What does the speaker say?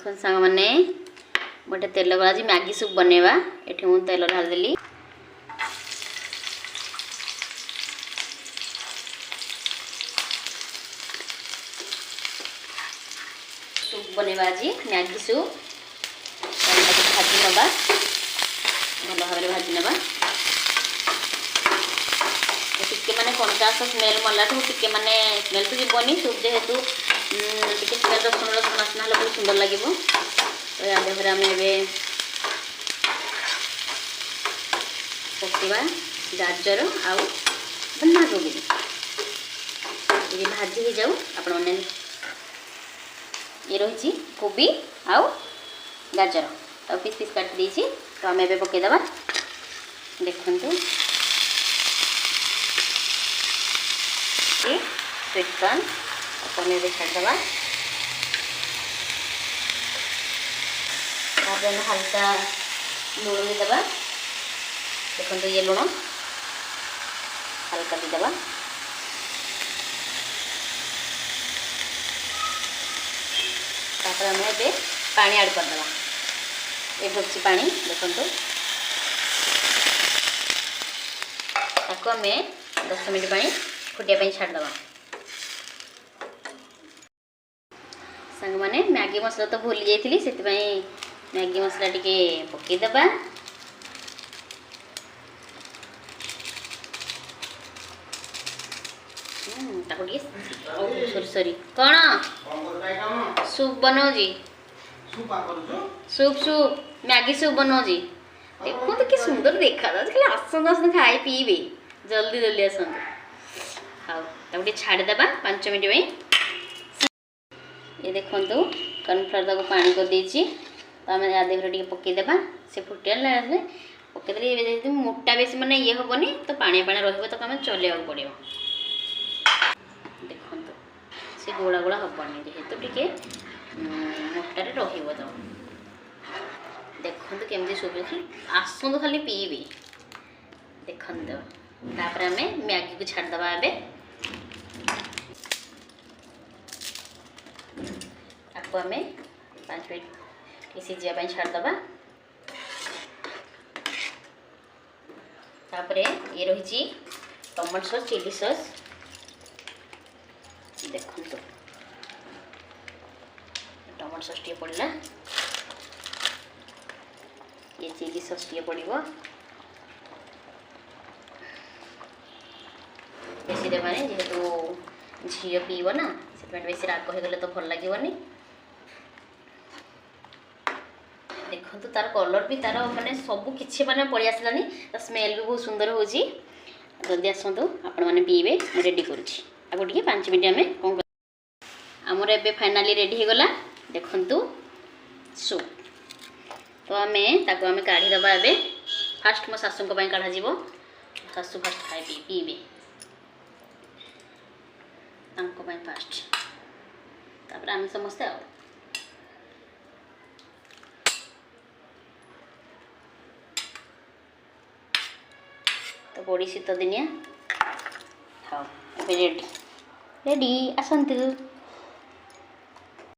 देखो सांग मैंने गोटे तेल गला मैगी सूप बनवा ये मुझे तेल ढालदेली सूप बनवा आज मैगी सूप भाजी नवा भल भाव भाजी नवा टिके माने कंचास स्मेल मल्ला टिके माने स्मेल तो जीवनी सूप जेहेतु टिके स्मेल रसुण रसुण आसना हेल्ले बहुत सुंदर लगे तो या देहरे आम पकवा गाजर आउ बंधा कोबी ये भाजी हो जाऊ आपण मैंने ये रही कोबी आउ गाजर तो पीस पीस काट दी तो आम ए पकईदे देखु स्वीट कॉर्न पनीर छाड़देवा हल्का लुण भी देवा देखो ये लुण हल्का भी देवा तापर आम ए पानी ऐड करदेवा ये ढुकची पानी देखो ताको आम 10 मिनट पानी फुटिया छाड़देवा सांग मैंने मैगी मसला तो भूली जाइली से मैगी मसला टिके पकईदेवा सॉरी सॉरी कौन सूप बनाऊँ सूप सूप मैगी सूप बनाऊँ देखो तो कि सुंदर देखा आसत आसत खाई पीबे जल्दी जल्दी आसतु हाँ ताकि छाड़देवा 5 मिनट में ये देखो कॉर्नफ्लोर तक पानी कर देछि तो आम या देहरे टिके पकईदेवा से फुटिया पकईदे मोटा बेस मैंने ये हेनी तो पानी पानी रही आम चलैया पड़ो देखो से गोला गोला हेनी जेहेतु टिके मोटारे रही तो देखो केमती सूप आसतु खाली पीबे देखो तापर आम मैगी को छाड़देवा ए आपको आम 5 मिनट सिझापी छाड़देवा तापर ये रही टमाटो सॉस चिली सॉस देखो टमाटो सॉस टे पड़ा ये चिली सॉस टे पड़ो बेसी देवानी जेहेतु झील पीब ना से बेस राग होगले तो भल लगे देखो तो तार कलर भी तार माने सबू किसी माने पड़ी आसलानी तो स्मेल भी बहुत सुंदर हो जल्दी आसतु आपण मैंने पीबे मुझे रेडी करुँची आगे टे 5 मिनट आम कौन आमर ए फाइनाली रेडी हो गला देखु सूप तो आम काढ़ीदबा ए फास्ट मो शाशु काढ़ा शाशु फास्ट खाए पीबे फास्ट तापर आम समस्ते आ तो बड़ी शीत दिनिया हाँ रेडी रेडी आसतु।